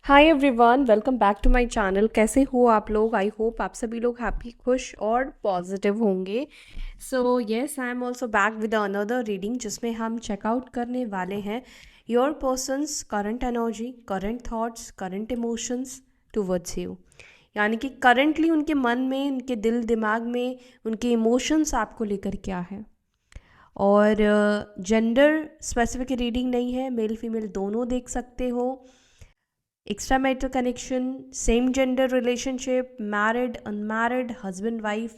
Hi everyone, welcome back to my channel. कैसे हो आप लोग? आई होप आप सभी लोग हैप्पी, खुश और पॉजिटिव होंगे। So yes, I am also back with another reading जिसमें हम चेकआउट करने वाले हैं your persons current energy, current thoughts, current emotions towards you. यानी कि करंटली उनके मन में, उनके दिल दिमाग में उनके इमोशंस आपको लेकर क्या है। और जेंडर स्पेसिफिक रीडिंग नहीं है, मेल फीमेल दोनों देख सकते हो। Extra marital connection, same gender relationship, married, unmarried, husband wife,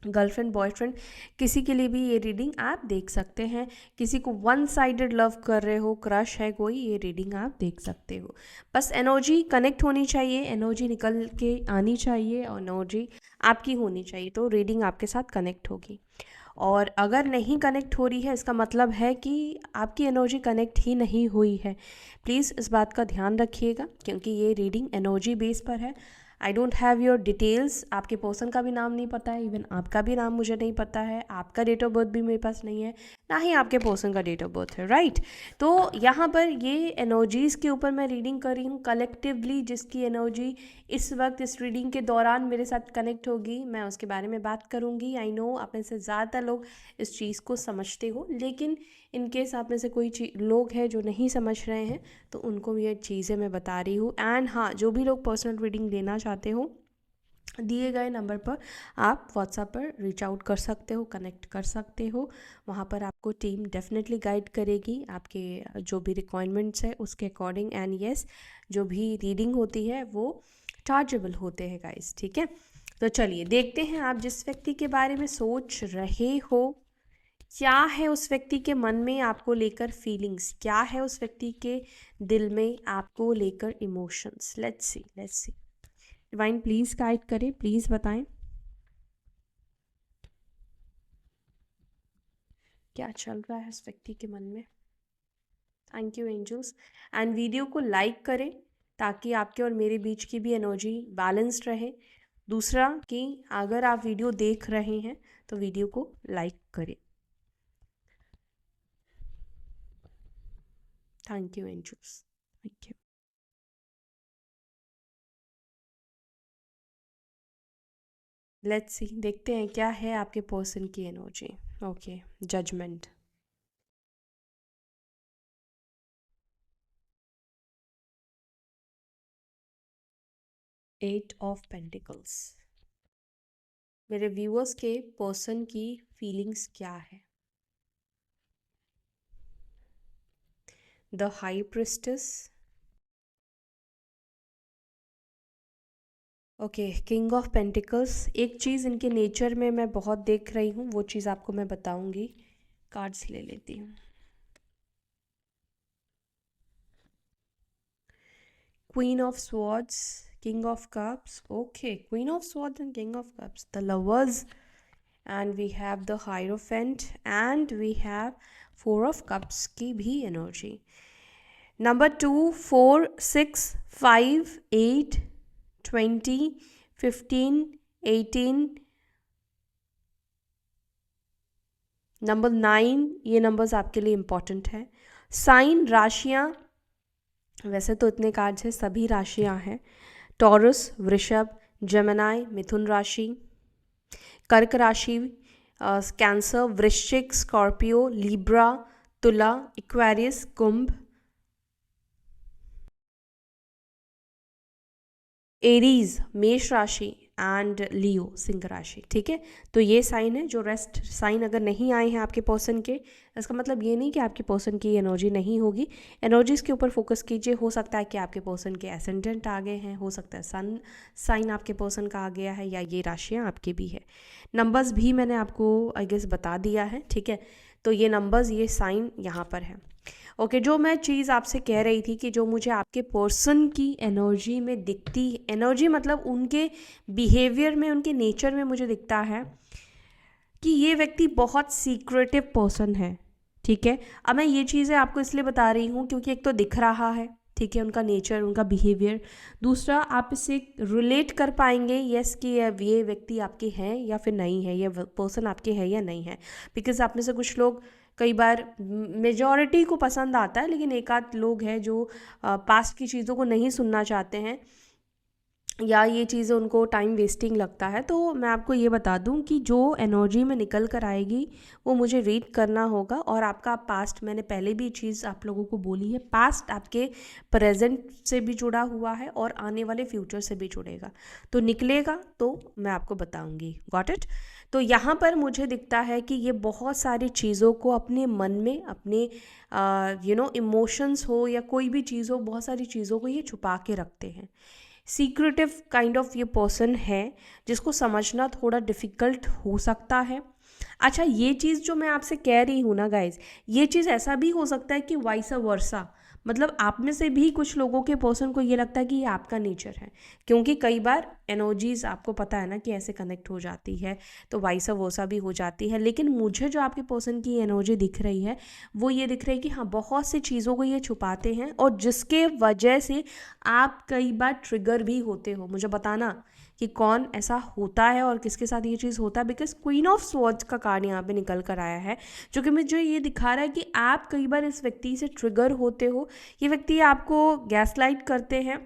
girlfriend boyfriend, किसी के लिए भी ये रीडिंग आप देख सकते हैं। किसी को वन साइडेड लव कर रहे हो, क्रश है कोई, ये रीडिंग आप देख सकते हो। बस एनर्जी कनेक्ट होनी चाहिए, एनर्जी निकल के आनी चाहिए और एनर्जी आपकी होनी चाहिए, तो रीडिंग आपके साथ कनेक्ट होगी। और अगर नहीं कनेक्ट हो रही है, इसका मतलब है कि आपकी एनर्जी कनेक्ट ही नहीं हुई है। प्लीज़ इस बात का ध्यान रखिएगा, क्योंकि ये रीडिंग एनर्जी बेस पर है। I don't have your details, आपके पर्सन का भी नाम नहीं पता है, इवन आपका भी नाम मुझे नहीं पता है, आपका डेट ऑफ बर्थ भी मेरे पास नहीं है, ना ही आपके पर्सन का डेट ऑफ बर्थ है, राइट। तो यहाँ पर ये एनर्जीज़ के ऊपर मैं रीडिंग कर रही हूँ कलेक्टिवली। जिसकी एनर्जी इस वक्त इस रीडिंग के दौरान मेरे साथ कनेक्ट होगी, मैं उसके बारे में बात करूँगी। आई नो आप में से ज़्यादा लोग इस चीज़ को समझते हो, लेकिन इन केस आप में से कोई लोग हैं जो नहीं समझ रहे हैं, तो उनको ये चीज़ें मैं बता रही हूँ। एंड हाँ, जो भी लोग पर्सनल रीडिंग लेना चाहते हो, दिए गए नंबर पर आप व्हाट्सएप पर रीच आउट कर सकते हो, कनेक्ट कर सकते हो। वहाँ पर आपको टीम डेफिनेटली गाइड करेगी आपके जो भी रिक्वायरमेंट्स है उसके अकॉर्डिंग। एंड यस, जो भी रीडिंग होती है वो चार्जेबल होते हैं गाइस, ठीक है। तो चलिए देखते हैं, आप जिस व्यक्ति के बारे में सोच रहे हो, क्या है उस व्यक्ति के मन में आपको लेकर फीलिंग्स, क्या है उस व्यक्ति के दिल में आपको लेकर emotions. Let's see divine please guide करें, प्लीज़ बताएं क्या चल रहा है उस व्यक्ति के मन में। Thank you angels. And video को लाइक करें ताकि आपके और मेरे बीच की भी एनर्जी बैलेंस्ड रहे। दूसरा कि अगर आप वीडियो देख रहे हैं तो वीडियो को लाइक करें। Thank you angels, thank you. Let's see, देखते हैं क्या है आपके पर्सन की energy. Okay, judgement. 8 of pentacles. मेरे व्यूअर्स के पर्सन की फीलिंग्स क्या है? The high priestess. Okay, king of pentacles. एक चीज़ इनके नेचर में मैं बहुत देख रही हूँ, वो चीज़ आपको मैं बताऊंगी। कार्ड्स ले लेती हूँ। Queen of swords, king of cups. Okay, queen of swords and king of cups, the lovers, and we have the Hierophant, and we have Four of Cups की भी एनर्जी। नंबर 2, 4, 6, 5, 8, 20, 15, 18, नंबर 9, ये numbers आपके लिए important है। Sign, राशियाँ, वैसे तो इतने cards हैं, सभी राशियाँ हैं। टॉरस, वृषभ, जेमिनी, मिथुन राशि, कर्क राशि, कैंसर, वृश्चिक, स्कॉर्पियो, लिब्रा, तुला, इक्वेरियस, कुंभ, एरीज मेष राशि, एंड लियो सिंह राशि, ठीक है। तो ये साइन है। जो रेस्ट साइन अगर नहीं आए हैं आपके पर्सन के, इसका मतलब ये नहीं कि आपके पर्सन की एनर्जी नहीं होगी। एनर्जीज के ऊपर फोकस कीजिए। हो सकता है कि आपके पर्सन के एसेंडेंट आ गए हैं, हो सकता है सन साइन आपके पर्सन का आ गया है, या ये राशियाँ आपकी भी है। नंबर्स भी मैंने आपको आई गेस बता दिया है, ठीक है। तो ये नंबर्स, ये साइन यहाँ पर है। ओके, जो मैं चीज़ आपसे कह रही थी कि जो मुझे आपके पर्सन की एनर्जी में दिखती, एनर्जी मतलब उनके बिहेवियर में, उनके नेचर में मुझे दिखता है कि ये व्यक्ति बहुत सीक्रेटिव पर्सन है, ठीक है। अब मैं ये चीज़ें आपको इसलिए बता रही हूँ क्योंकि एक तो दिख रहा है, ठीक है, उनका नेचर, उनका बिहेवियर। दूसरा, आप इससे रिलेट कर पाएंगे यस कि ये व्यक्ति आपके हैं या फिर नहीं है, ये पर्सन आपके है या नहीं है। बिकॉज आप में से कुछ लोग कई बार मेजॉरिटी को पसंद आता है, लेकिन एक आध लोग हैं जो पास्ट की चीज़ों को नहीं सुनना चाहते हैं, या ये चीज़ें उनको टाइम वेस्टिंग लगता है। तो मैं आपको ये बता दूं कि जो एनर्जी में निकल कर आएगी वो मुझे रीड करना होगा। और आपका पास्ट, मैंने पहले भी चीज़ आप लोगों को बोली है, पास्ट आपके प्रेजेंट से भी जुड़ा हुआ है और आने वाले फ्यूचर से भी जुड़ेगा, तो निकलेगा तो मैं आपको बताऊंगी। Got it? तो यहाँ पर मुझे दिखता है कि ये बहुत सारी चीज़ों को अपने मन में, अपने इमोशंस हो या कोई भी चीज़ हो, बहुत सारी चीज़ों को ये छुपा के रखते हैं। सीक्रेटिव काइंड ऑफ ये पर्सन है जिसको समझना थोड़ा डिफ़िकल्ट हो सकता है। अच्छा, ये चीज़ जो मैं आपसे कह रही हूँ ना गाइज, ये चीज़ ऐसा भी हो सकता है कि वाइस वर्सा, मतलब आप में से भी कुछ लोगों के पर्सन को ये लगता है कि ये आपका नेचर है, क्योंकि कई बार एनर्जीज आपको पता है ना कि ऐसे कनेक्ट हो जाती है, तो वाइस वर्सा भी हो जाती है। लेकिन मुझे जो आपके पर्सन की एनर्जी दिख रही है वो ये दिख रही है कि हाँ, बहुत सी चीज़ों को ये छुपाते हैं, और जिसके वजह से आप कई बार ट्रिगर भी होते हो। मुझे बताना कि कौन ऐसा होता है और किसके साथ ये चीज़ होता है, बिकॉज क्वीन ऑफ स्वॉर्ड्स का कार्ड यहाँ पे निकल कर आया है, जो कि मुझे ये दिखा रहा है कि आप कई बार इस व्यक्ति से ट्रिगर होते हो। ये व्यक्ति आपको गैसलाइट करते हैं,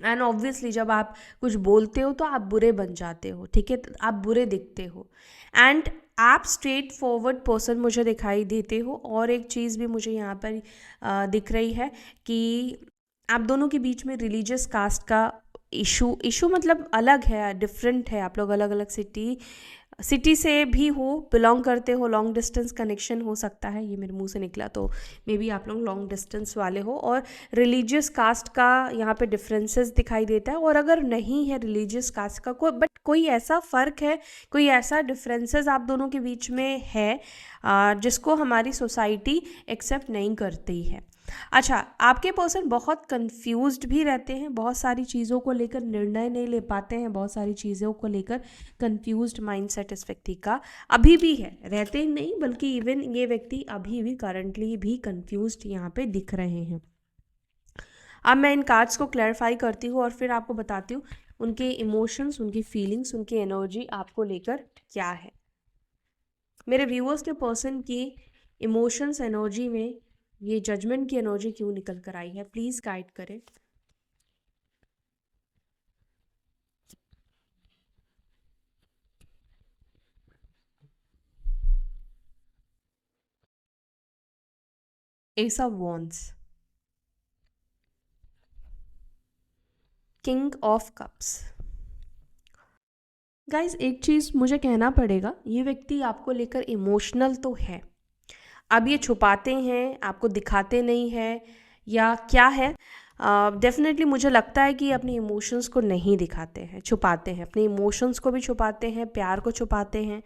एंड ऑब्वियसली जब आप कुछ बोलते हो तो आप बुरे बन जाते हो, ठीक है, तो आप बुरे दिखते हो, एंड आप स्ट्रेट फॉरवर्ड पर्सन मुझे दिखाई देते हो। और एक चीज़ भी मुझे यहाँ पर दिख रही है कि आप दोनों के बीच में रिलीजियस कास्ट का इशू मतलब अलग है, डिफरेंट है। आप लोग अलग अलग सिटी से भी हो, बिलोंग करते हो, लॉन्ग डिस्टेंस कनेक्शन हो सकता है, ये मेरे मुंह से निकला, तो मे बी आप लोग लॉन्ग डिस्टेंस वाले हो। और रिलीजियस कास्ट का यहाँ पे डिफरेंसेस दिखाई देता है। और अगर नहीं है रिलीजियस कास्ट का कोई, बट कोई ऐसा फ़र्क है, कोई ऐसा डिफरेंसेस आप दोनों के बीच में है जिसको हमारी सोसाइटी एक्सेप्ट नहीं करती है। अच्छा, आपके पर्सन बहुत कंफ्यूज्ड भी रहते हैं, बहुत सारी चीज़ों को लेकर निर्णय नहीं ले पाते हैं, बहुत सारी चीज़ों को लेकर कंफ्यूज्ड माइंडसेट इस व्यक्ति का अभी भी है। रहते ही नहीं, बल्कि इवन ये व्यक्ति अभी भी करंटली भी कंफ्यूज्ड यहाँ पे दिख रहे हैं। अब मैं इन कार्ड्स को क्लैरिफाई करती हूँ और फिर आपको बताती हूँ उनके इमोशंस, उनकी फीलिंग्स, उनकी एनर्जी आपको लेकर क्या है। मेरे व्यूअर्स के पर्सन की इमोशंस, एनर्जी में ये जजमेंट की एनर्जी क्यों निकल कर आई है, प्लीज़ गाइड करें। S of wands, king of cups. Guys, एक चीज़ मुझे कहना पड़ेगा, ये व्यक्ति आपको लेकर इमोशनल तो है। अब ये छुपाते हैं, आपको दिखाते नहीं है, या क्या है, डेफिनेटली मुझे लगता है कि अपने इमोशंस को नहीं दिखाते हैं, छुपाते हैं। अपने इमोशंस को भी छुपाते हैं, प्यार को छुपाते हैं।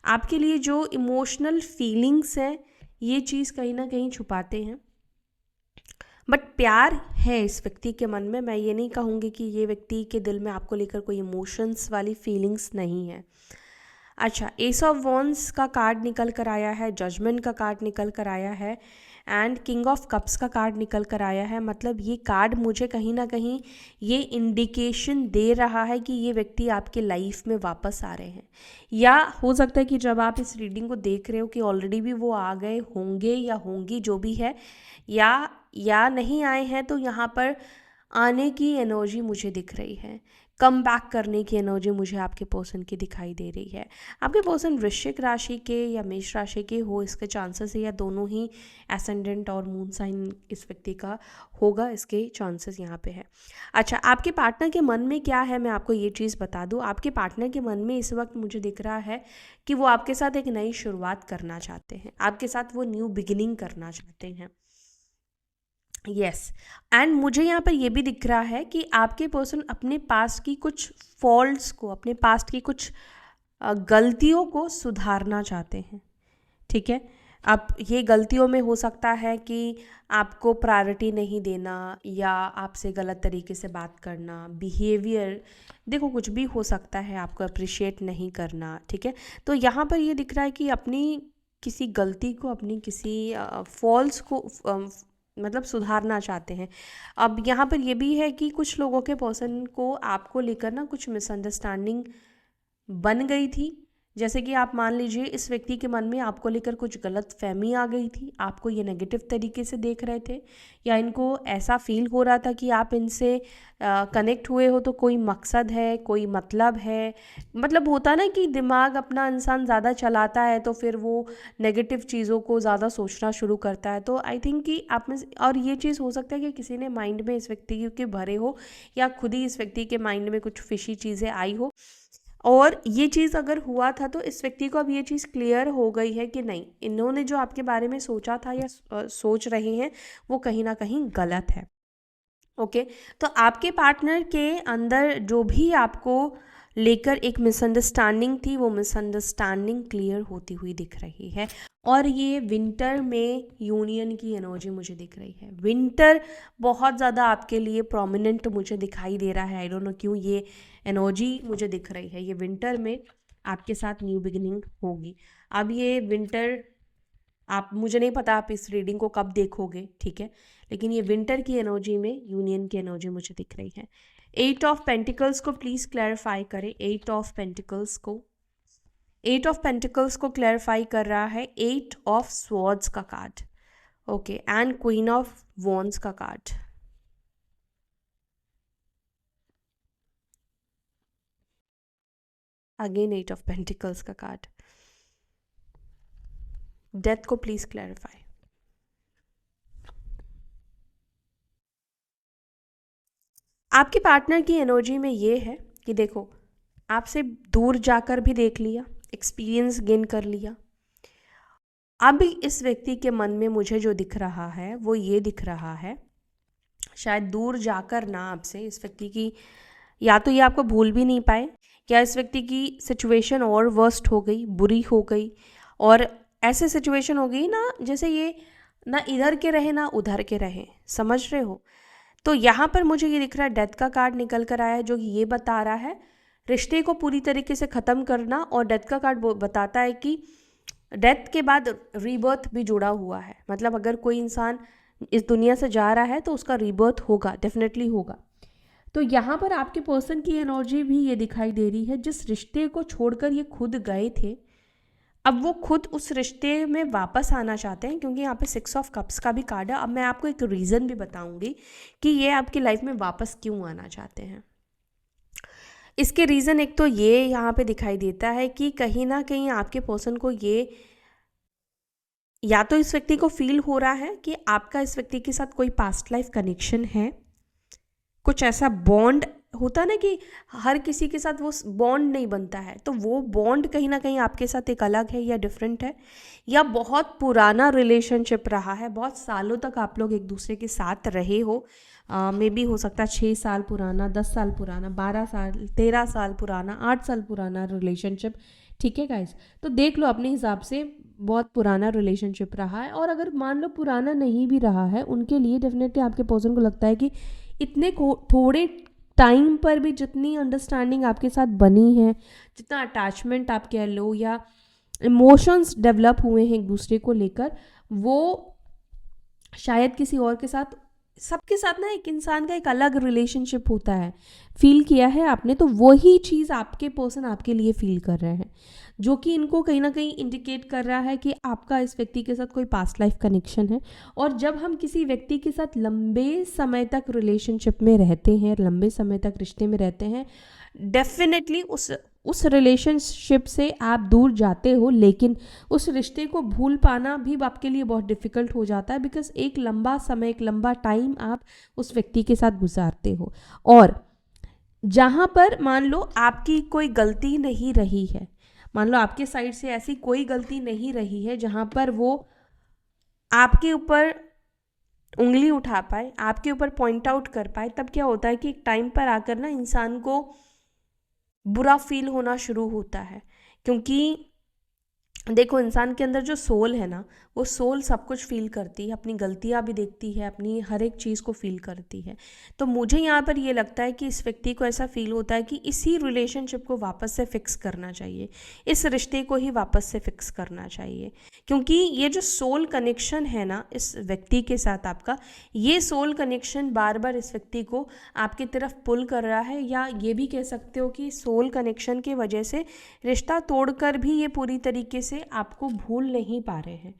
आपके लिए जो इमोशनल फीलिंग्स हैं, ये चीज़ कहीं ना कहीं छुपाते हैं। बट प्यार है इस व्यक्ति के मन में। मैं ये नहीं कहूँगी कि ये व्यक्ति के दिल में आपको लेकर कोई इमोशंस वाली फीलिंग्स नहीं है। अच्छा, एस ऑफ वॉन्ड्स का कार्ड निकल कर आया है, जजमेंट का कार्ड निकल कर आया है, एंड किंग ऑफ कप्स का कार्ड निकल कर आया है। मतलब ये कार्ड मुझे कहीं ना कहीं ये इंडिकेशन दे रहा है कि ये व्यक्ति आपके लाइफ में वापस आ रहे हैं। या हो सकता है कि जब आप इस रीडिंग को देख रहे हो कि ऑलरेडी भी वो आ गए होंगे या होंगी, जो भी है, या नहीं आए हैं, तो यहाँ पर आने की एनर्जी मुझे दिख रही है। कम बैक करने की एनर्जी मुझे आपके पर्सन की दिखाई दे रही है। आपके पर्सन वृश्चिक राशि के या मेष राशि के हो, इसके चांसेस है, या दोनों ही एसेंडेंट और मून साइन इस व्यक्ति का होगा, इसके चांसेस यहाँ पे है। अच्छा, आपके पार्टनर के मन में क्या है, मैं आपको ये चीज़ बता दूँ। आपके पार्टनर के मन में इस वक्त मुझे दिख रहा है कि वो आपके साथ एक नई शुरुआत करना चाहते हैं, आपके साथ वो न्यू बिगिनिंग करना चाहते हैं। यस, एंड मुझे यहाँ पर ये भी दिख रहा है कि आपके पर्सन अपने पास्ट की कुछ फॉल्ट्स को, अपने पास्ट की कुछ गलतियों को सुधारना चाहते हैं, ठीक है। अब ये गलतियों में हो सकता है कि आपको प्रायोरिटी नहीं देना, या आपसे गलत तरीके से बात करना, बिहेवियर, देखो कुछ भी हो सकता है, आपको अप्रिशिएट नहीं करना, ठीक है। तो यहाँ पर ये दिख रहा है कि अपनी किसी गलती को, अपनी किसी फॉल्स को मतलब सुधारना चाहते हैं। अब यहाँ पर ये भी है कि कुछ लोगों के पर्सन को आपको लेकर ना कुछ मिसअंडरस्टैंडिंग बन गई थी, जैसे कि आप मान लीजिए इस व्यक्ति के मन में आपको लेकर कुछ गलत फहमी आ गई थी, आपको ये नेगेटिव तरीके से देख रहे थे, या इनको ऐसा फील हो रहा था कि आप इनसे कनेक्ट हुए हो तो कोई मकसद है, कोई मतलब है। मतलब होता ना कि दिमाग अपना इंसान ज़्यादा चलाता है तो फिर वो नेगेटिव चीज़ों को ज़्यादा सोचना शुरू करता है। तो आई थिंक कि आप में और ये चीज़ हो सकता है कि किसी ने माइंड में इस व्यक्ति के भरे हो, या खुद ही इस व्यक्ति के माइंड में कुछ फिशी चीज़ें आई हो, और ये चीज़ अगर हुआ था तो इस व्यक्ति को अब ये चीज़ क्लियर हो गई है कि नहीं, इन्होंने जो आपके बारे में सोचा था या सोच रहे हैं वो कहीं ना कहीं गलत है। ओके, तो आपके पार्टनर के अंदर जो भी आपको लेकर एक मिसअंडरस्टैंडिंग थी, वो मिसअंडरस्टैंडिंग क्लियर होती हुई दिख रही है। और ये विंटर में यूनियन की एनर्जी मुझे दिख रही है। विंटर बहुत ज़्यादा आपके लिए प्रोमिनेंट मुझे दिखाई दे रहा है। आई डोंट नो क्यों ये एनर्जी मुझे दिख रही है। ये विंटर में आपके साथ न्यू बिगिनिंग होगी। अब ये विंटर, आप, मुझे नहीं पता आप इस रीडिंग को कब देखोगे, ठीक है, लेकिन ये विंटर की एनर्जी में यूनियन की एनर्जी मुझे दिख रही है। 8 ऑफ पेंटिकल्स को प्लीज़ क्लैरिफाई करें। 8 ऑफ पेंटिकल्स को, 8 ऑफ पेंटिकल्स को क्लैरिफाई कर रहा है 8 ऑफ स्वॉर्ड्स का card. Okay, and queen of wands का कार्ड। अगेन 8 ऑफ पेंटिकल्स का कार्ड। डेथ को प्लीज क्लैरिफाई। आपके पार्टनर की एनर्जी में ये है कि देखो, आपसे दूर जाकर भी देख लिया, एक्सपीरियंस गेन कर लिया। अब इस व्यक्ति के मन में मुझे जो दिख रहा है वो ये दिख रहा है, शायद दूर जाकर ना आपसे इस व्यक्ति की, या तो ये आपको भूल भी नहीं पाए, या इस व्यक्ति की सिचुएशन और वर्स्ट हो गई, बुरी हो गई, और ऐसे सिचुएशन हो गई ना जैसे ये ना इधर के रहे ना उधर के रहे, समझ रहे हो। तो यहाँ पर मुझे ये दिख रहा है, डेथ का कार्ड निकल कर आया है जो कि ये बता रहा है रिश्ते को पूरी तरीके से ख़त्म करना, और डेथ का कार्ड बताता है कि डेथ के बाद रीबर्थ भी जुड़ा हुआ है। मतलब अगर कोई इंसान इस दुनिया से जा रहा है तो उसका रीबर्थ होगा, डेफिनेटली होगा। तो यहाँ पर आपके पर्सन की एनर्जी भी ये दिखाई दे रही है, जिस रिश्ते को छोड़कर ये खुद गए थे, अब वो खुद उस रिश्ते में वापस आना चाहते हैं, क्योंकि यहाँ पे 6 ऑफ कप्स का भी कार्ड है। अब मैं आपको एक रीज़न भी बताऊंगी कि ये आपकी लाइफ में वापस क्यों आना चाहते हैं। इसके रीज़न एक तो ये यहाँ पे दिखाई देता है कि कहीं ना कहीं आपके पर्सन को ये, या तो इस व्यक्ति को फील हो रहा है कि आपका इस व्यक्ति के साथ कोई पास्ट लाइफ कनेक्शन है, कुछ ऐसा बॉन्ड होता है ना कि हर किसी के साथ वो बॉन्ड नहीं बनता है, तो वो बॉन्ड कहीं ना कहीं आपके साथ एक अलग है या डिफरेंट है, या बहुत पुराना रिलेशनशिप रहा है, बहुत सालों तक आप लोग एक दूसरे के साथ रहे हो। मे बी हो सकता है 6 साल पुराना, 10 साल पुराना, 12 साल, 13 साल पुराना, 8 साल पुराना रिलेशनशिप, ठीक है गाइस। तो देख लो अपने हिसाब से बहुत पुराना रिलेशनशिप रहा है। और अगर मान लो पुराना नहीं भी रहा है, उनके लिए डेफिनेटली आपके पर्सन को लगता है कि इतने थोड़े टाइम पर भी जितनी अंडरस्टैंडिंग आपके साथ बनी है, जितना अटैचमेंट आप कह लो, या इमोशंस डेवलप हुए हैं एक दूसरे को लेकर, वो शायद किसी और के साथ, सबके साथ ना एक इंसान का एक अलग रिलेशनशिप होता है, फील किया है आपने, तो वही चीज़ आपके पर्सन आपके लिए फील कर रहे हैं, जो कि इनको कहीं ना कहीं इंडिकेट कर रहा है कि आपका इस व्यक्ति के साथ कोई पास्ट लाइफ कनेक्शन है। और जब हम किसी व्यक्ति के साथ लंबे समय तक रिलेशनशिप में रहते हैं, लंबे समय तक रिश्ते में रहते हैं, डेफिनेटली उस रिलेशनशिप से आप दूर जाते हो, लेकिन उस रिश्ते को भूल पाना भी आपके लिए बहुत डिफ़िकल्ट हो जाता है, बिकॉज एक लंबा समय, एक लंबा टाइम आप उस व्यक्ति के साथ गुजारते हो। और जहाँ पर मान लो आपकी कोई गलती नहीं रही है, मान लो आपके साइड से ऐसी कोई गलती नहीं रही है जहाँ पर वो आपके ऊपर उंगली उठा पाए, आपके ऊपर पॉइंट आउट कर पाए, तब क्या होता है कि एक टाइम पर आकर ना इंसान को बुरा फील होना शुरू होता है, क्योंकि देखो, इंसान के अंदर जो सोल है ना, वो सोल सब कुछ फील करती है, अपनी गलतियाँ भी देखती है, अपनी हर एक चीज़ को फील करती है। तो मुझे यहाँ पर ये लगता है कि इस व्यक्ति को ऐसा फील होता है कि इसी रिलेशनशिप को वापस से फिक्स करना चाहिए, इस रिश्ते को ही वापस से फिक्स करना चाहिए। क्योंकि ये जो सोल कनेक्शन है ना इस व्यक्ति के साथ आपका, ये सोल कनेक्शन बार बार इस व्यक्ति को आपकी तरफ पुल कर रहा है, या ये भी कह सकते हो कि सोल कनेक्शन की वजह से रिश्ता तोड़कर भी ये पूरी तरीके से आपको भूल नहीं पा रहे हैं।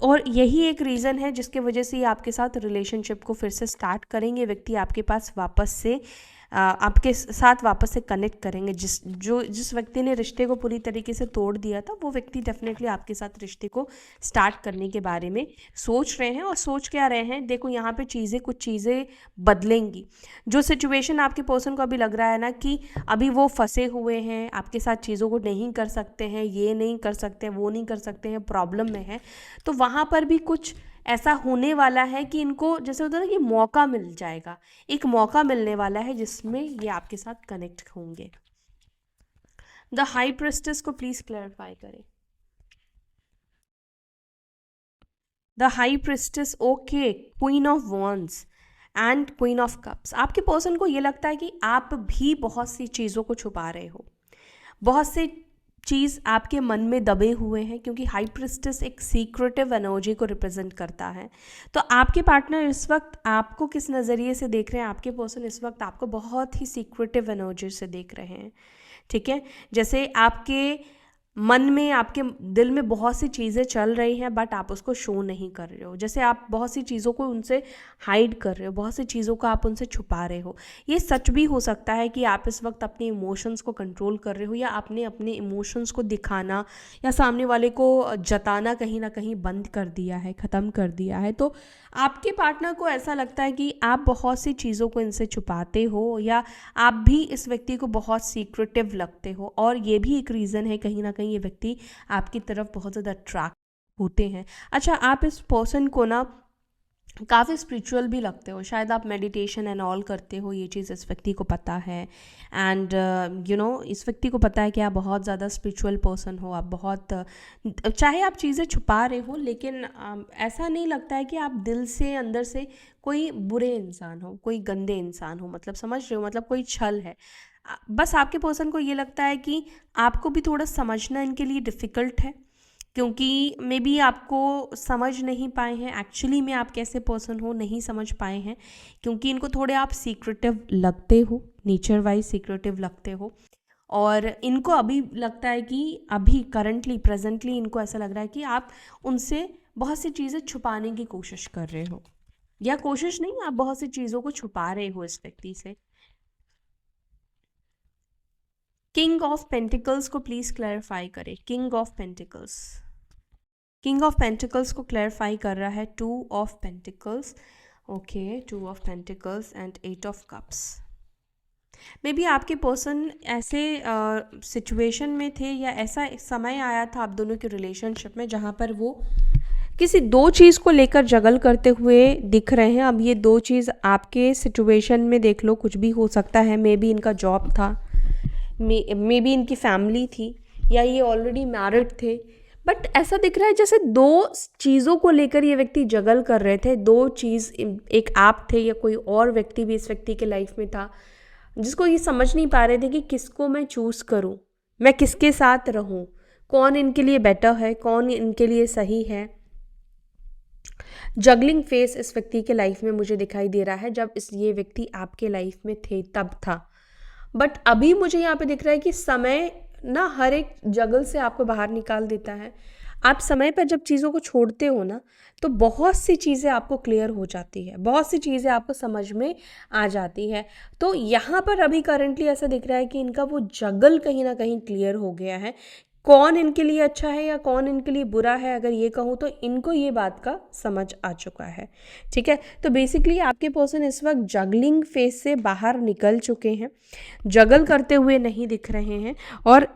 और यही एक रीज़न है जिसके वजह से ये आपके साथ रिलेशनशिप को फिर से स्टार्ट करेंगे, व्यक्ति आपके पास वापस से आपके साथ वापस से कनेक्ट करेंगे। जिस व्यक्ति ने रिश्ते को पूरी तरीके से तोड़ दिया था, वो व्यक्ति डेफिनेटली आपके साथ रिश्ते को स्टार्ट करने के बारे में सोच रहे हैं। और सोच क्या रहे हैं, देखो यहाँ पे कुछ चीज़ें बदलेंगी। जो सिचुएशन आपके पर्सन को अभी लग रहा है ना कि अभी वो फंसे हुए हैं, आपके साथ चीज़ों को नहीं कर सकते हैं, ये नहीं कर सकते, वो नहीं कर सकते हैं, प्रॉब्लम में है, तो वहाँ पर भी कुछ ऐसा होने वाला है कि इनको, जैसे होता है ना कि मौका मिल जाएगा, एक मौका मिलने वाला है जिसमें ये आपके साथ कनेक्ट होंगे। द हाई प्रिस्टेस को प्लीज क्लैरिफाई करें। The high priestess, okay, queen of wands and queen of cups. आपके पर्सन को ये लगता है कि आप भी बहुत सी चीज़ों को छुपा रहे हो, बहुत से चीज़ आपके मन में दबे हुए हैं, क्योंकि हाई प्रिस्टेस एक सीक्रेटिव एनर्जी को रिप्रेजेंट करता है। तो आपके पार्टनर इस वक्त आपको किस नज़रिए से देख रहे हैं, आपके पर्सन इस वक्त आपको बहुत ही सीक्रेटिव एनर्जी से देख रहे हैं। ठीक है, जैसे आपके मन में, आपके दिल में बहुत सी चीज़ें चल रही हैं, बट आप उसको शो नहीं कर रहे हो। जैसे आप बहुत सी चीज़ों को उनसे हाइड कर रहे हो, बहुत सी चीज़ों को आप उनसे छुपा रहे हो। ये सच भी हो सकता है कि आप इस वक्त अपने इमोशंस को कंट्रोल कर रहे हो, या आपने अपने इमोशंस को दिखाना या सामने वाले को जताना कहीं ना कहीं बंद कर दिया है, ख़त्म कर दिया है। तो आपके पार्टनर को ऐसा लगता है कि आप बहुत सी चीज़ों को इनसे छुपाते हो, या आप भी इस व्यक्ति को बहुत सीक्रेटिव लगते हो। और ये भी एक रीज़न है कहीं ना कहीं ये व्यक्ति आपकी तरफ बहुत ज़्यादा अट्रैक्ट होते हैं। अच्छा, आप इस पर्सन को ना काफ़ी स्पिरिचुअल भी लगते हो, शायद आप मेडिटेशन एंड ऑल करते हो, ये चीज़ इस व्यक्ति को पता है। एंड इस व्यक्ति को पता है कि आप बहुत ज़्यादा स्पिरिचुअल पर्सन हो, आप बहुत चाहे आप चीज़ें छुपा रहे हो, लेकिन ऐसा नहीं लगता है कि आप दिल से, अंदर से कोई बुरे इंसान हो, कोई गंदे इंसान हो, मतलब समझ रहे हो, मतलब कोई छल है। बस आपके पर्सन को ये लगता है कि आपको भी थोड़ा समझना इनके लिए डिफ़िकल्ट है, क्योंकि मे बी आपको समझ नहीं पाए हैं एक्चुअली में आप कैसे पर्सन हो, नहीं समझ पाए हैं, क्योंकि इनको थोड़े आप सीक्रेटिव लगते हो, नेचर वाइज सीक्रेटिव लगते हो। और इनको अभी लगता है कि अभी करंटली प्रेजेंटली इनको ऐसा लग रहा है कि आप उनसे बहुत सी चीज़ें छुपाने की कोशिश कर रहे हो, या कोशिश नहीं, आप बहुत सी चीज़ों को छुपा रहे हो इस व्यक्ति से। किंग ऑफ पेंटिकल्स को प्लीज़ क्लैरिफाई करें। King of pentacles, king of pentacles को क्लैरिफाई कर रहा है two of pentacles, okay, two of pentacles and eight of cups. Maybe आपके पर्सन ऐसे सिचुएशन में थे, या ऐसा एक समय आया था आप दोनों के रिलेशनशिप में जहाँ पर वो किसी दो चीज़ को लेकर जगल करते हुए दिख रहे हैं। अब ये दो चीज़ आपके सिचुएशन में देख लो, कुछ भी हो सकता है। मे बी इनका जॉब था, मे बी इनकी फैमिली थी, या ये ऑलरेडी मैरिड थे, बट ऐसा दिख रहा है जैसे दो चीज़ों को लेकर ये व्यक्ति जगल कर रहे थे। दो चीज़, एक आप थे या कोई और व्यक्ति भी इस व्यक्ति के लाइफ में था, जिसको ये समझ नहीं पा रहे थे कि किसको मैं चूज़ करूं, मैं किसके साथ रहूं, कौन इनके लिए बेटर है, कौन इनके लिए सही है। जगलिंग फेस इस व्यक्ति के लाइफ में मुझे दिखाई दे रहा है जब ये व्यक्ति आपके लाइफ में थे तब था। बट अभी मुझे यहाँ पे दिख रहा है कि समय ना हर एक जगल से आपको बाहर निकाल देता है। आप समय पर जब चीज़ों को छोड़ते हो ना, तो बहुत सी चीज़ें आपको क्लियर हो जाती है, बहुत सी चीज़ें आपको समझ में आ जाती है। तो यहाँ पर अभी करंटली ऐसा दिख रहा है कि इनका वो जगल कहीं ना कहीं क्लियर हो गया है, कौन इनके लिए अच्छा है या कौन इनके लिए बुरा है। अगर ये कहूँ तो इनको ये बात का समझ आ चुका है। ठीक है, तो बेसिकली आपके पर्सन इस वक्त जगलिंग फेस से बाहर निकल चुके हैं, जगल करते हुए नहीं दिख रहे हैं, और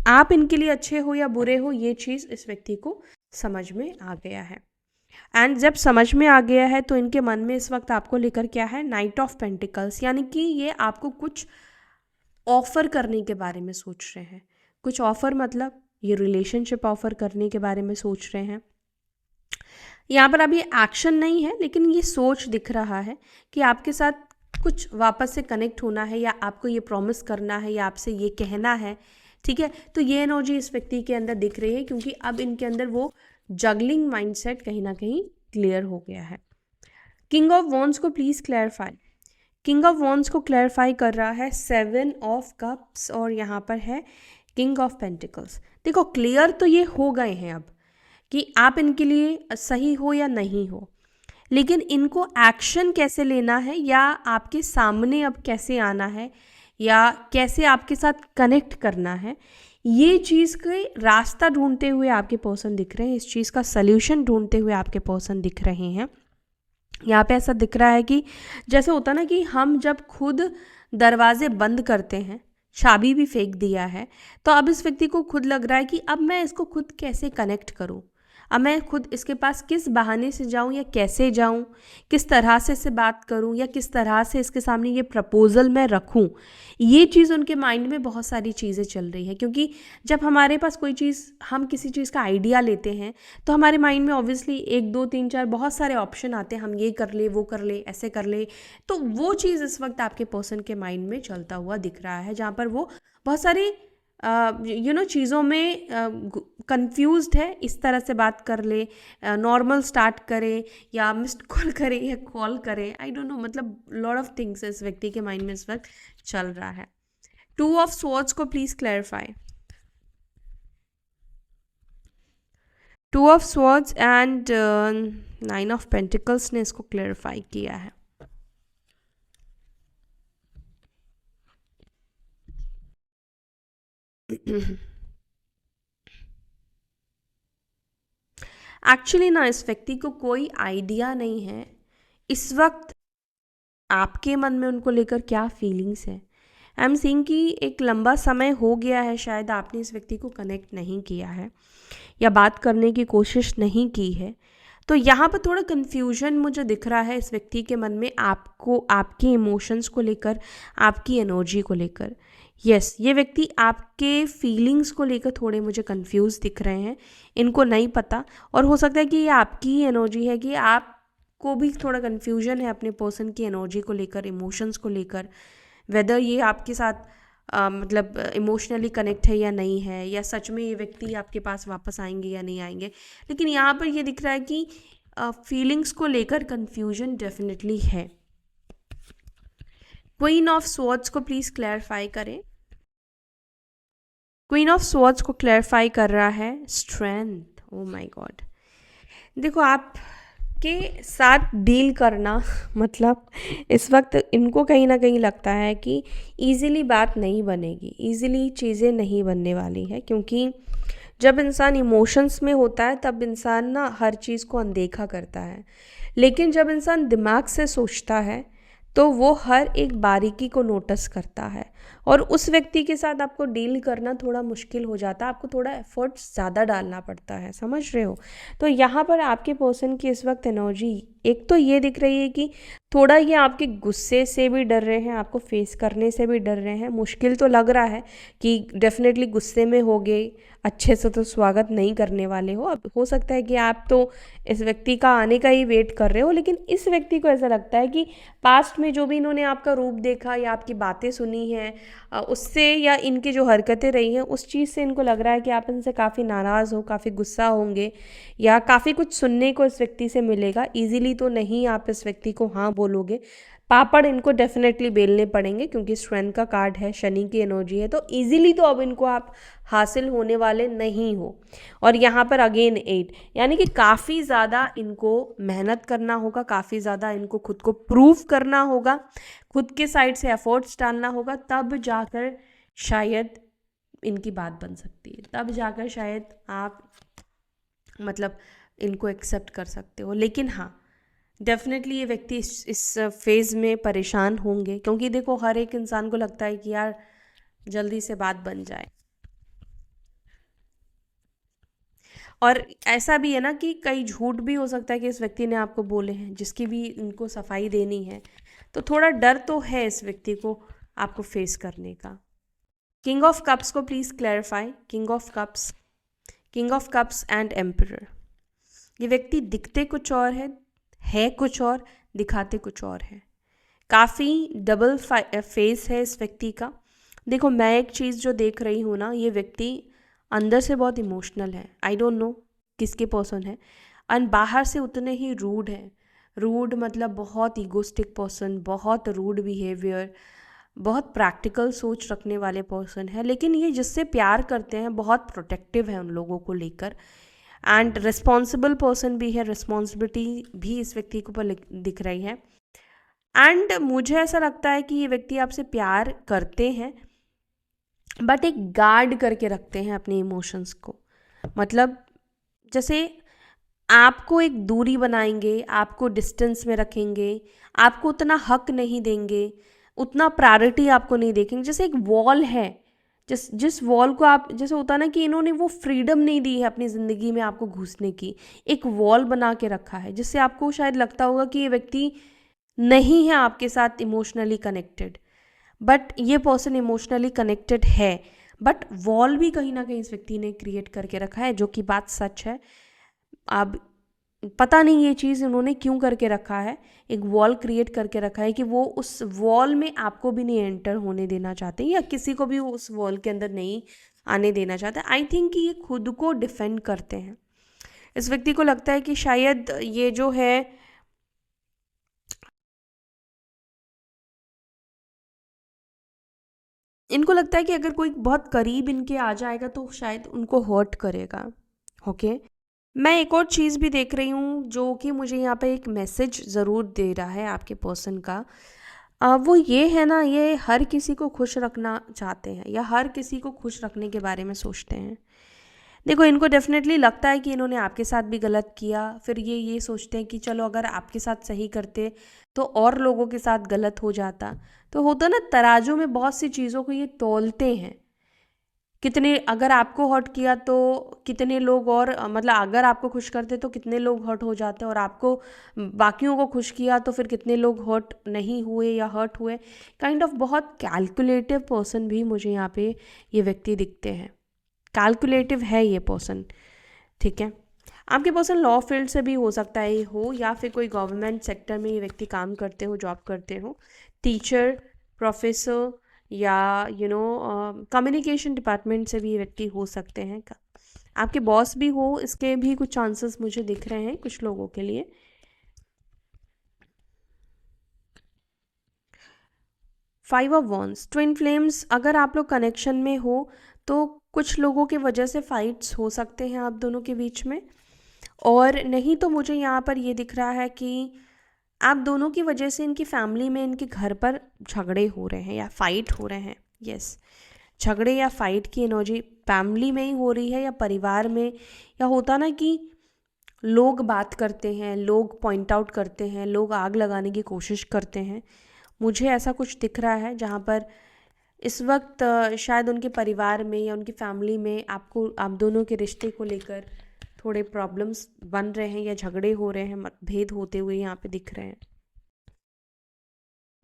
आप इनके लिए अच्छे हो या बुरे हो, ये चीज़ इस व्यक्ति को समझ में आ गया है। एंड जब समझ में आ गया है तो इनके मन में इस वक्त आपको लेकर क्या है, नाइट ऑफ पेंटिकल्स, यानी कि ये आपको कुछ ऑफ़र करने के बारे में सोच रहे हैं। कुछ ऑफ़र मतलब ये रिलेशनशिप ऑफर करने के बारे में सोच रहे हैं। यहाँ पर अभी एक्शन नहीं है, लेकिन ये सोच दिख रहा है कि आपके साथ कुछ वापस से कनेक्ट होना है, या आपको ये प्रॉमिस करना है, या आपसे ये कहना है। ठीक है, तो ये एनर्जी इस व्यक्ति के अंदर दिख रही है, क्योंकि अब इनके अंदर वो जगलिंग माइंडसेट कहीं ना कहीं क्लियर हो गया है। किंग ऑफ वॉन्ड्स को please clarify. King of wands को क्लैरिफाई कर रहा है 7 ऑफ कप्स, और यहाँ पर है किंग ऑफ पेंटिकल्स। देखो, क्लियर तो ये हो गए हैं अब कि आप इनके लिए सही हो या नहीं हो, लेकिन इनको एक्शन कैसे लेना है, या आपके सामने अब कैसे आना है, या कैसे आपके साथ कनेक्ट करना है, ये चीज़ के रास्ता ढूंढते हुए आपके पर्सन दिख रहे हैं। इस चीज़ का सल्यूशन ढूंढते हुए आपके पर्सन दिख रहे हैं। यहाँ पे ऐसा दिख रहा है कि जैसे होता ना कि हम जब खुद दरवाजे बंद करते हैं, चाबी भी फेंक दिया है, तो अब इस व्यक्ति को खुद लग रहा है कि अब मैं इसको खुद कैसे कनेक्ट करूँ, अब मैं खुद इसके पास किस बहाने से जाऊं, या कैसे जाऊं, किस तरह से इससे बात करूं, या किस तरह से इसके सामने ये प्रपोजल मैं रखूं। ये चीज़ उनके माइंड में बहुत सारी चीज़ें चल रही है, क्योंकि जब हमारे पास कोई चीज़, हम किसी चीज़ का आइडिया लेते हैं, तो हमारे माइंड में ऑब्वियसली 1 2 3 4 बहुत सारे ऑप्शन आते हैं, हम ये कर ले, वो कर ले, ऐसे कर ले। तो वो चीज़ इस वक्त आपके पर्सन के माइंड में चलता हुआ दिख रहा है, जहाँ पर वो बहुत सारी चीज़ों में कंफ्यूज्ड है। इस तरह से बात कर ले, नॉर्मल स्टार्ट करे, या मिस्ड कॉल करे, या कॉल करे, आई डोंट नो, मतलब लॉट ऑफ थिंग्स इस व्यक्ति के माइंड में इस वक्त चल रहा है। 2 ऑफ स्वॉर्ड्स को please clarify. 2 of swords and 9 of pentacles ने इसको क्लैरिफाई किया है। एक्चुअली ना, इस व्यक्ति को कोई आइडिया नहीं है इस वक्त आपके मन में उनको लेकर क्या फीलिंग्स है। आई एम सीइंग कि एक लंबा समय हो गया है, शायद आपने इस व्यक्ति को कनेक्ट नहीं किया है, या बात करने की कोशिश नहीं की है। तो यहाँ पर थोड़ा कन्फ्यूजन मुझे दिख रहा है इस व्यक्ति के मन में, आपको, आपके इमोशंस को लेकर, आपकी एनर्जी को लेकर। यस, ये व्यक्ति आपके फीलिंग्स को लेकर थोड़े मुझे कंफ्यूज दिख रहे हैं, इनको नहीं पता। और हो सकता है कि ये आपकी ही एनर्जी है, कि आपको भी थोड़ा कन्फ्यूजन है अपने पर्सन की एनर्जी को लेकर, इमोशंस को लेकर, वेदर ये आपके साथ मतलब इमोशनली कनेक्ट है या नहीं है, या सच में ये व्यक्ति आपके पास वापस आएंगे या नहीं आएंगे। लेकिन यहाँ पर ये दिख रहा है कि फीलिंग्स को लेकर कन्फ्यूजन डेफिनेटली है। क्वीन ऑफ स्वॉर्ड्स को प्लीज क्लैरिफाई करें। क्वीन ऑफ स्वॉर्ड्स को क्लैरिफाई कर रहा है स्ट्रेंथ। ओ माय गॉड, देखो, आप के साथ डील करना मतलब इस वक्त इनको कहीं ना कहीं लगता है कि इजीली बात नहीं बनेगी, इजीली चीज़ें नहीं बनने वाली है, क्योंकि जब इंसान इमोशंस में होता है तब इंसान ना हर चीज़ को अनदेखा करता है, लेकिन जब इंसान दिमाग से सोचता है तो वो हर एक बारीकी को नोटिस करता है, और उस व्यक्ति के साथ आपको डील करना थोड़ा मुश्किल हो जाता है, आपको थोड़ा एफर्ट्स ज़्यादा डालना पड़ता है, समझ रहे हो। तो यहाँ पर आपके पर्सन की इस वक्त एनर्जी एक तो ये दिख रही है कि थोड़ा ये आपके गुस्से से भी डर रहे हैं, आपको फेस करने से भी डर रहे हैं। मुश्किल तो लग रहा है कि डेफिनेटली गुस्से में होगे, अच्छे से तो स्वागत नहीं करने वाले हो। अब हो सकता है कि आप तो इस व्यक्ति का आने का ही वेट कर रहे हो, लेकिन इस व्यक्ति को ऐसा लगता है कि पास्ट में जो भी इन्होंने आपका रूप देखा या आपकी बातें सुनी हैं, उससे, या इनकी जो हरकतें रही हैं, उस चीज़ से इनको लग रहा है कि आप इनसे काफ़ी नाराज़ हो, काफ़ी गुस्सा होंगे, या काफ़ी कुछ सुनने को इस व्यक्ति से मिलेगा। ईजिली तो नहीं आप इस व्यक्ति को हाँ बोलोगे, पापड़ इनको डेफिनेटली बेलने पड़ेंगे, क्योंकि स्ट्रेंथ का कार्ड है, शनि की एनर्जी है, तो इजीली तो अब इनको आप हासिल होने वाले नहीं हो। और यहाँ पर अगेन 8, यानी कि काफ़ी ज़्यादा इनको मेहनत करना होगा, काफ़ी ज़्यादा इनको खुद को प्रूव करना होगा, खुद के साइड से एफर्ट्स डालना होगा, तब जाकर शायद इनकी बात बन सकती है, तब जाकर शायद आप मतलब इनको एक्सेप्ट कर सकते हो। लेकिन हाँ, डेफिनेटली ये व्यक्ति इस फेज़ में परेशान होंगे, क्योंकि देखो, हर एक इंसान को लगता है कि यार जल्दी से बात बन जाए। और ऐसा भी है ना कि कई झूठ भी हो सकता है कि इस व्यक्ति ने आपको बोले हैं, जिसकी भी इनको सफाई देनी है। तो थोड़ा डर तो है इस व्यक्ति को आपको फेस करने का। किंग ऑफ कप्स को please clarify. King of cups. King of cups and emperor. ये व्यक्ति दिखते कुछ और है कुछ और, दिखाते कुछ और है। काफ़ी डबल फेस है इस व्यक्ति का। देखो, मैं एक चीज़ जो देख रही हूँ ना, ये व्यक्ति अंदर से बहुत इमोशनल है। आई डोंट नो किसके पर्सन है, एंड बाहर से उतने ही रूड है। रूड मतलब बहुत ईगोस्टिक पर्सन, बहुत रूड बिहेवियर, बहुत प्रैक्टिकल सोच रखने वाले पर्सन है। लेकिन ये जिससे प्यार करते हैं बहुत प्रोटेक्टिव है उन लोगों को लेकर, एंड रिस्पॉन्सिबल पर्सन भी है। रिस्पॉन्सिबिलिटी भी इस व्यक्ति के ऊपर दिख रही है। एंड मुझे ऐसा लगता है कि ये व्यक्ति आपसे प्यार करते हैं, बट एक गार्ड करके रखते हैं अपने इमोशंस को। मतलब जैसे आपको एक दूरी बनाएंगे, आपको डिस्टेंस में रखेंगे, आपको उतना हक नहीं देंगे, उतना प्रायोरिटी आपको नहीं देखेंगे। जैसे एक वॉल है, जिस वॉल को आप, जैसे होता है ना कि इन्होंने वो फ्रीडम नहीं दी है अपनी ज़िंदगी में आपको घुसने की, एक वॉल बना के रखा है जिससे आपको शायद लगता होगा कि ये व्यक्ति नहीं है आपके साथ इमोशनली कनेक्टेड। बट ये पर्सन इमोशनली कनेक्टेड है, बट वॉल भी कहीं ना कहीं इस व्यक्ति ने क्रिएट करके रखा है, जो कि बात सच है। अब पता नहीं ये चीज़ उन्होंने क्यों करके रखा है, एक वॉल क्रिएट करके रखा है कि वो उस वॉल में आपको भी नहीं एंटर होने देना चाहते, या किसी को भी उस वॉल के अंदर नहीं आने देना चाहते। आई थिंक कि ये खुद को डिफेंड करते हैं। इस व्यक्ति को लगता है कि शायद ये जो है, इनको लगता है कि अगर कोई बहुत करीब इनके आ जाएगा तो शायद उनको हर्ट करेगा। ओके, मैं एक और चीज़ भी देख रही हूँ जो कि मुझे यहाँ पे एक मैसेज ज़रूर दे रहा है आपके पर्सन का। वो ये है ना, ये हर किसी को खुश रखना चाहते हैं, या हर किसी को खुश रखने के बारे में सोचते हैं। देखो, इनको डेफिनेटली लगता है कि इन्होंने आपके साथ भी गलत किया, फिर ये सोचते हैं कि चलो अगर आपके साथ सही करते तो और लोगों के साथ गलत हो जाता। तो होता ना, तराजू में बहुत सी चीज़ों को ये तौलते हैं। कितने, अगर आपको हर्ट किया तो कितने लोग और, मतलब अगर आपको खुश करते तो कितने लोग हर्ट हो जाते, और आपको बाकियों को खुश किया तो फिर कितने लोग हर्ट नहीं हुए या हर्ट हुए। काइंड ऑफ बहुत कैलकुलेटिव पर्सन भी मुझे यहाँ पे ये व्यक्ति दिखते हैं। कैलकुलेटिव है ये पर्सन, ठीक है। आपके पर्सन लॉ फील्ड से भी हो सकता है हो, या फिर कोई गवर्नमेंट सेक्टर में ये व्यक्ति काम करते हो, जॉब करते हो, टीचर, प्रोफेसर, या कम्युनिकेशन डिपार्टमेंट से भी ये व्यक्ति हो सकते हैं। आपके बॉस भी हो, इसके भी कुछ चांसेस मुझे दिख रहे हैं कुछ लोगों के लिए। Five of wands, twin flames, अगर आप लोग कनेक्शन में हो तो कुछ लोगों की वजह से फाइट्स हो सकते हैं आप दोनों के बीच में, और नहीं तो मुझे यहाँ पर ये दिख रहा है कि आप दोनों की वजह से इनकी फैमिली में, इनके घर पर झगड़े हो रहे हैं या फाइट हो रहे हैं। यस, झगड़े या फाइट की एनर्जी फैमिली में ही हो रही है, या परिवार में, या होता ना कि लोग बात करते हैं, लोग पॉइंट आउट करते हैं, लोग आग लगाने की कोशिश करते हैं। मुझे ऐसा कुछ दिख रहा है जहाँ पर इस वक्त शायद उनके परिवार में या उनकी फैमिली में आप दोनों के रिश्ते को लेकर थोड़े प्रॉब्लम्स बन रहे हैं, या झगड़े हो रहे हैं, मतभेद होते हुए यहाँ पे दिख रहे हैं।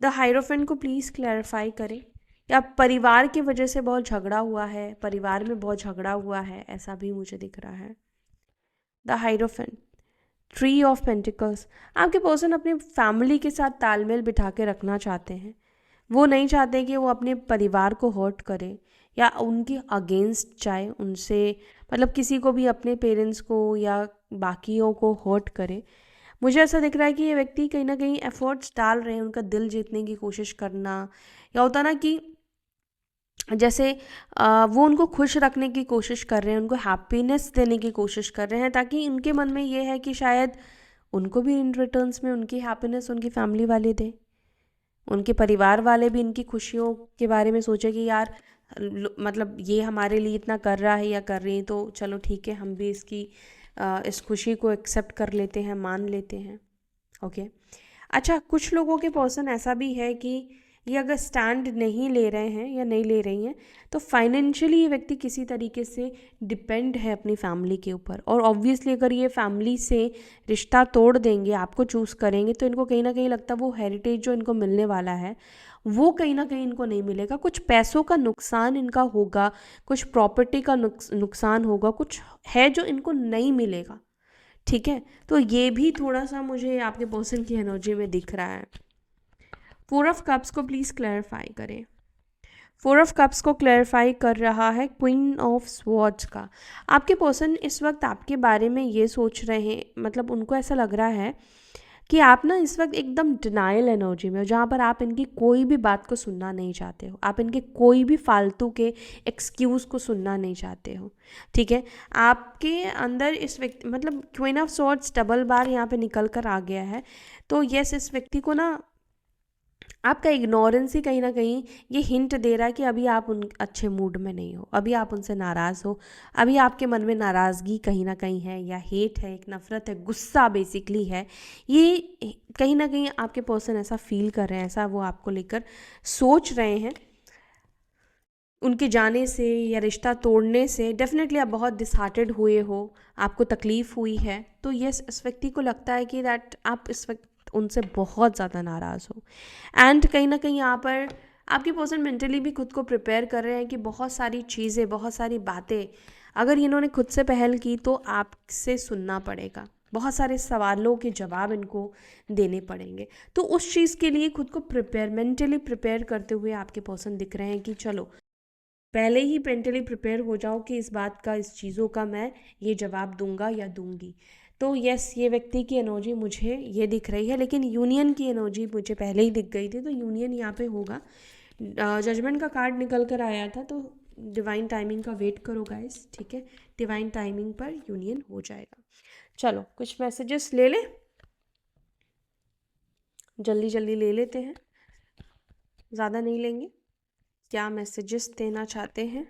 द हायरोफेंट को प्लीज़ क्लैरिफाई करें, या परिवार की वजह से बहुत झगड़ा हुआ है, परिवार में बहुत झगड़ा हुआ है, ऐसा भी मुझे दिख रहा है। The hierophant, tree of pentacles, आपके पर्सन अपने फैमिली के साथ तालमेल बिठा के रखना चाहते हैं। वो नहीं चाहते कि वो अपने परिवार को हर्ट करे या उनके अगेंस्ट जाए, उनसे मतलब किसी को भी, अपने पेरेंट्स को या बाकियों को हर्ट करे। मुझे ऐसा दिख रहा है कि ये व्यक्ति कहीं ना कहीं एफर्ट्स डाल रहे हैं उनका दिल जीतने की कोशिश करना, या होता ना कि जैसे वो उनको खुश रखने की कोशिश कर रहे हैं, उनको हैप्पीनेस देने की कोशिश कर रहे हैं, ताकि उनके मन में ये है कि शायद उनको भी इन रिटर्न्स में उनकी हैप्पीनेस उनकी फैमिली वाले दें, उनके परिवार वाले भी इनकी खुशियों के बारे में सोचे कि यार मतलब ये हमारे लिए इतना कर रहा है या कर रही है, तो चलो ठीक है, हम भी इस खुशी को एक्सेप्ट कर लेते हैं, मान लेते हैं। ओके, अच्छा, कुछ लोगों के पर्सन ऐसा भी है कि ये अगर स्टैंड नहीं ले रहे हैं या नहीं ले रही हैं तो फाइनेंशियली ये व्यक्ति किसी तरीके से डिपेंड है अपनी फैमिली के ऊपर। और ऑब्वियसली अगर ये फैमिली से रिश्ता तोड़ देंगे, आपको चूज़ करेंगे, तो इनको कहीं ना कहीं लगता है वो हेरिटेज जो इनको मिलने वाला है वो कहीं ना कहीं इनको नहीं मिलेगा। कुछ पैसों का नुकसान इनका होगा, कुछ प्रॉपर्टी का नुकसान होगा, कुछ है जो इनको नहीं मिलेगा। ठीक है, तो ये भी थोड़ा सा मुझे आपके पर्सन की एनर्जी में दिख रहा है। 4 ऑफ कप्स को प्लीज़ क्लैरिफाई करें। 4 ऑफ कप्स को क्लैरिफाई कर रहा है क्वीन ऑफ स्वॉर्ड्स का। आपके पर्सन इस वक्त आपके बारे में ये सोच रहे हैं, मतलब उनको ऐसा लग रहा है कि आप ना इस वक्त एकदम डिनाइल एनर्जी में हो, जहाँ पर आप इनकी कोई भी बात को सुनना नहीं चाहते हो, आप इनके कोई भी फालतू के एक्सक्यूज़ को सुनना नहीं चाहते हो। ठीक है, आपके अंदर इस व्यक्ति, मतलब क्वीन ऑफ स्वॉर्ड्स डबल बार यहाँ पे निकल कर आ गया है। तो यस, इस व्यक्ति को ना आपका इग्नोरेंस ही कहीं ना कहीं ये हिंट दे रहा है कि अभी आप उन अच्छे मूड में नहीं हो, अभी आप उनसे नाराज़ हो, अभी आपके मन में नाराज़गी कहीं ना कहीं है, या हेट है, एक नफ़रत है, गुस्सा बेसिकली है। ये कहीं ना कहीं आपके पर्सन ऐसा फील कर रहे हैं, ऐसा वो आपको लेकर सोच रहे हैं। उनके जाने से या रिश्ता तोड़ने से डेफिनेटली आप बहुत डिसहार्टेड हुए हो, आपको तकलीफ़ हुई है। तो यस, इस व्यक्ति को लगता है कि दैट आप इस वक्त उनसे बहुत ज़्यादा नाराज़ हो। एंड कहीं ना कहीं यहाँ पर आपके पर्सन मेंटली भी खुद को प्रिपेयर कर रहे हैं कि बहुत सारी चीज़ें, बहुत सारी बातें अगर इन्होंने खुद से पहल की तो आपसे सुनना पड़ेगा, बहुत सारे सवालों के जवाब इनको देने पड़ेंगे। तो उस चीज़ के लिए खुद को मेंटली प्रिपेयर करते हुए आपके पर्सन दिख रहे हैं कि चलो पहले ही मेंटली प्रिपेयर हो जाओ कि इस बात का, इस चीज़ों का मैं ये जवाब दूंगा या दूंगी। तो यस, ये व्यक्ति की एनर्जी मुझे ये दिख रही है, लेकिन यूनियन की एनर्जी मुझे पहले ही दिख गई थी, तो यूनियन यहाँ पे होगा। जजमेंट का कार्ड निकल कर आया था, तो डिवाइन टाइमिंग का वेट करो गाइस। ठीक है, डिवाइन टाइमिंग पर यूनियन हो जाएगा। चलो कुछ मैसेजेस ले लें, जल्दी जल्दी ले लेते हैं, ज़्यादा नहीं लेंगे। क्या मैसेजेस देना चाहते हैं?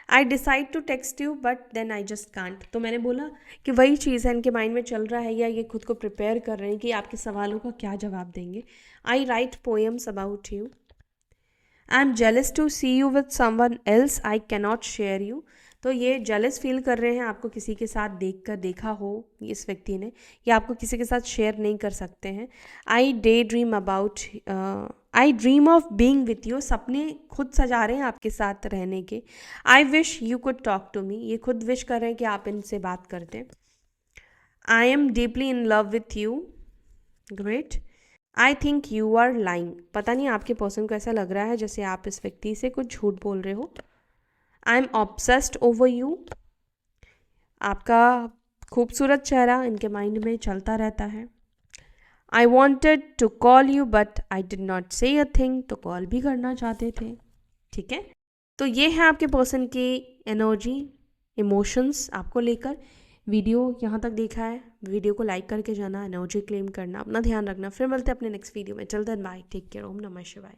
I decide to text you but then I just can't. तो मैंने बोला कि वही चीज़ है, इनके माइंड में चल रहा है, या ये खुद को प्रिपेयर कर रहे हैं कि आपके सवालों का क्या जवाब देंगे। I write poems about you. I am jealous to see you with someone else, I cannot share you. तो ये जेलस फील कर रहे हैं आपको किसी के साथ देखा हो इस व्यक्ति ने, या आपको किसी के साथ शेयर नहीं कर सकते हैं। I daydream about, I dream of being with you, सपने खुद सजा रहे हैं आपके साथ रहने के। I wish you could talk to me, ये खुद विश कर रहे हैं कि आप इनसे बात करते। I am deeply in love with you, great. I think you are lying, पता नहीं आपके पर्सन को ऐसा लग रहा है जैसे आप इस व्यक्ति से कुछ झूठ बोल रहे हो। I am obsessed over you, आपका खूबसूरत चेहरा इनके माइंड में चलता रहता है। I wanted to call you but I did not say a thing, तो कॉल भी करना चाहते थे। ठीक है, तो ये है आपके पर्सन की एनर्जी, इमोशंस आपको लेकर। वीडियो यहाँ तक देखा है, वीडियो को लाइक करके जाना, एनर्जी क्लेम करना, अपना ध्यान रखना। फिर मिलते हैं अपने नेक्स्ट वीडियो में। Till then bye, take care, ओम नमः शिवाय।